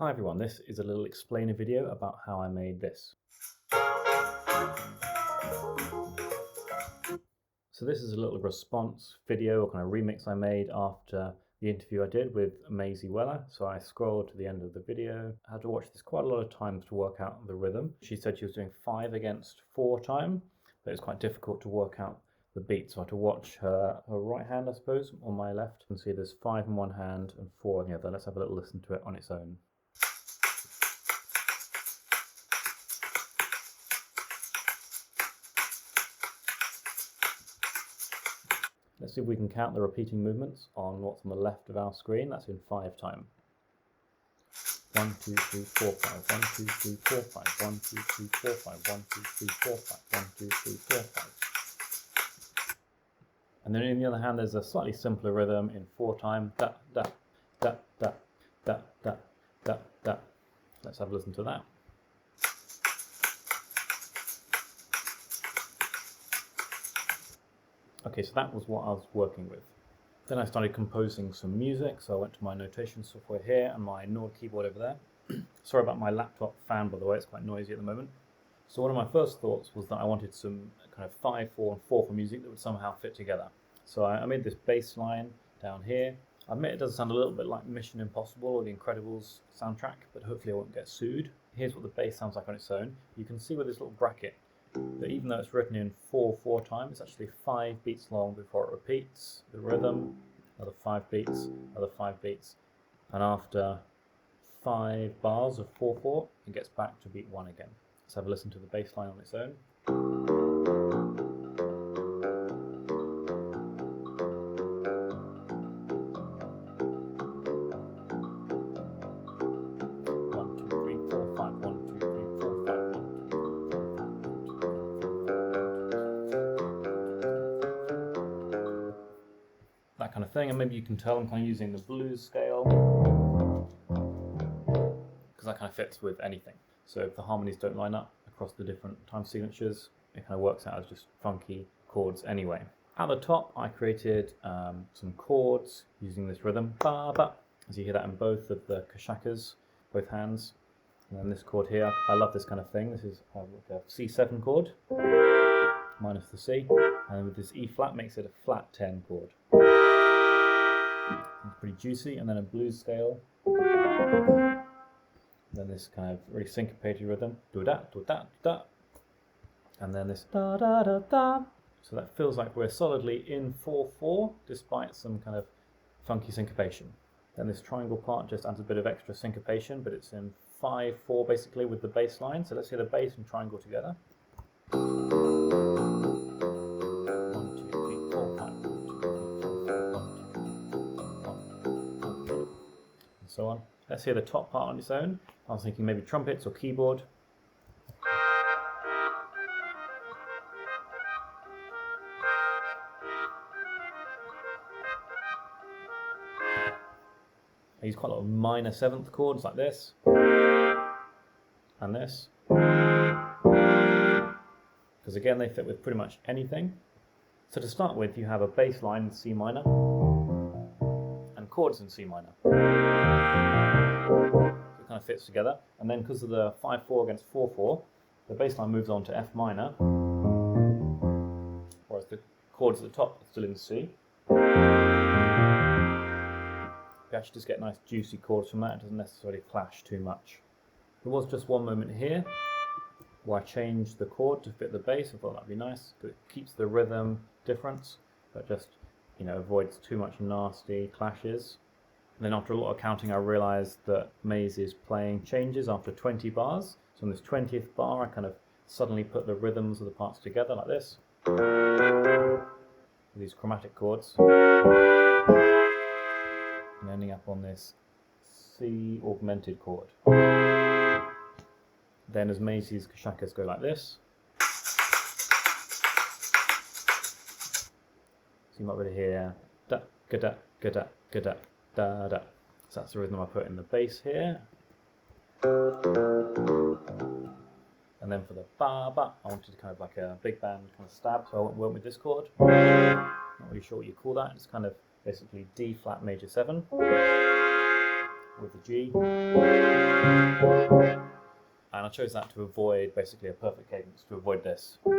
Hi everyone, this is a little explainer video about how I made this. So this is a little response video, or kind of remix I made after the interview I did with Maisie Weller. So I scrolled to the end of the video. I had to watch this quite a lot of times to work out the rhythm. She said she was doing 5 against 4 time, but it's quite difficult to work out the beat. So I had to watch her right hand, I suppose, on my left. You can see there's 5 in one hand and 4 in the other. Let's have a little listen to it on its own. Let's see if we can count the repeating movements on what's on the left of our screen. That's in 5 time. 1, 2, 3, 4, 5. 1, 2, 3, 4, 5. 1, 2, 3, 4, 5. 1, 2, 3, 4, 5. 1, 2, 3, 4, 5. And then on the other hand, there's a slightly simpler rhythm in 4 time. Da, da, da, da, da, da, da, da. Let's have a listen to that. Okay, so that was what I was working with. Then I started composing some music, so I went to my notation software here and my Nord keyboard over there. Sorry about my laptop fan, by the way, it's quite noisy at the moment. So one of my first thoughts was that I wanted some kind of 5, 4, and 4 for music that would somehow fit together. So I made this bass line down here. I admit it does sound a little bit like Mission Impossible or The Incredibles soundtrack, but hopefully I won't get sued. Here's what the bass sounds like on its own. You can see with this little bracket that even though it's written in 4/4 time, it's actually 5 beats long before it repeats the rhythm, another 5 beats, another 5 beats, and after 5 bars of 4/4, it gets back to beat 1 again. Let's have a listen to the bass line on its own. That kind of thing, and maybe you can tell I'm kind of using the blues scale because that kind of fits with anything. So if the harmonies don't line up across the different time signatures, it kind of works out as just funky chords anyway. At the top, I created some chords using this rhythm, ba ba, as you hear that in both of the Kashakas, both hands. And then this chord here, I love this kind of thing. This is like a C7 chord minus the C, and with this E flat makes it a flat 10 chord. It's pretty juicy, and then a blues scale. Then this kind of really syncopated rhythm, do da do da da, and then this da da da da. So that feels like we're solidly in 4/4, despite some kind of funky syncopation. Then this triangle part just adds a bit of extra syncopation, but it's in 5/4 basically with the bass line. So let's hear the bass and triangle together. So on. Let's hear the top part on its own. I was thinking maybe trumpets or keyboard. I use quite a lot of minor 7th chords like this and this, because again they fit with pretty much anything. So to start with, you have a bass line in C minor and chords in C minor. It kind of fits together, and then because of the 5/4 against 4/4, the bass line moves on to F minor, whereas the chords at the top are still in C. You actually just get nice juicy chords from that. It doesn't necessarily clash too much. There was just one moment here where I changed the chord to fit the bass. I thought that'd be nice because it keeps the rhythm difference, but just, you know, avoids too much nasty clashes. And then after a lot of counting, I realized that Maisie's playing changes after 20 bars. So on this 20th bar, I kind of suddenly put the rhythms of the parts together like this, with these chromatic chords, and ending up on this C augmented chord. Then as Maisie's Kashakas go like this, so you might really hear da ga da ga da ga da da da. So that's the rhythm I put in the bass here. And then for the ba ba, I wanted kind of like a big band kind of stab, so I went with this chord. Not really sure what you call that. It's kind of basically D flat major 7 with the G. And I chose that to avoid basically a perfect cadence, to avoid this. I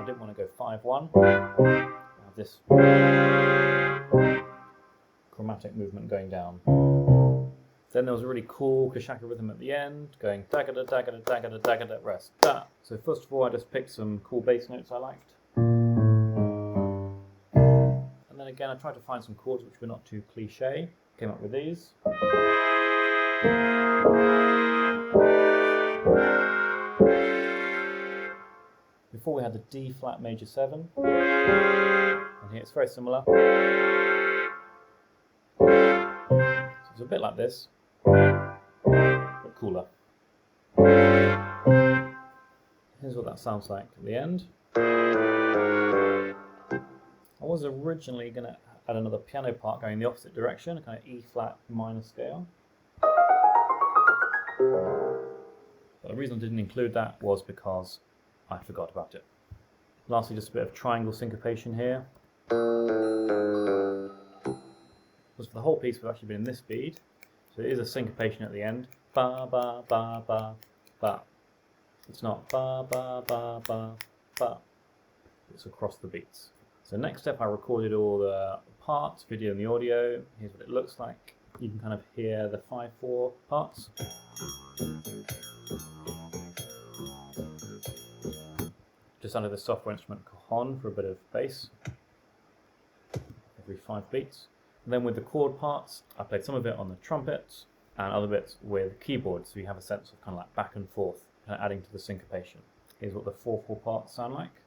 didn't want to go 5-1. I have this chromatic movement going down. Then there was a really cool Kashaka rhythm at the end, going da-ga-da, da-ga-da, da-ga-da, da-ga-da, rest, da. So first of all, I just picked some cool bass notes I liked. And then again, I tried to find some chords which were not too cliche. Came up with these. Before we had the D flat major 7. And here it's very similar. So it's a bit like this, but cooler. Here's what that sounds like at the end. I was originally going to add another piano part going in the opposite direction, a kind of E flat minor scale. But the reason I didn't include that was because I forgot about it. Lastly, just a bit of triangle syncopation here. Because for the whole piece we've actually been in this beat, so it is a syncopation at the end. Ba ba ba ba ba. It's not ba ba ba ba ba. It's across the beats. So next step, I recorded all the parts, video and the audio. Here's what it looks like. You can kind of hear the 5/4 parts. Just under the software instrument cajon for a bit of bass every 5 beats. And then with the chord parts, I played some of it on the trumpets and other bits with keyboards, so you have a sense of kind of like back and forth, kind of adding to the syncopation. Here's what the 4/4 parts sound like.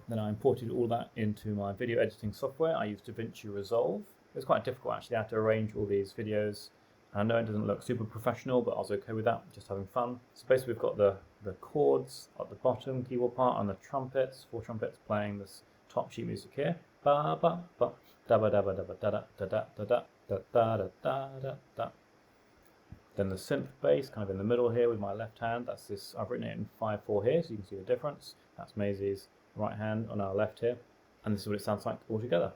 Then I imported all that into my video editing software. I used DaVinci Resolve. It was quite difficult actually. I had to arrange all these videos. I know it doesn't look super professional, but I was okay with that, just having fun. So basically we've got the chords at the bottom, keyboard part, and the trumpets, 4 trumpets playing this top sheet music here. Ba ba ba da ba da ba da ba da da da da da da da da da da da. Then the synth bass kind of in the middle here with my left hand. That's this, I've written it in 5/4 here, so you can see the difference. That's Maisie's right hand on our left here. And this is what it sounds like all together.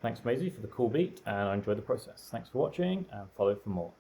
Thanks Maisie for the cool beat, and I enjoyed the process. Thanks for watching, and follow for more.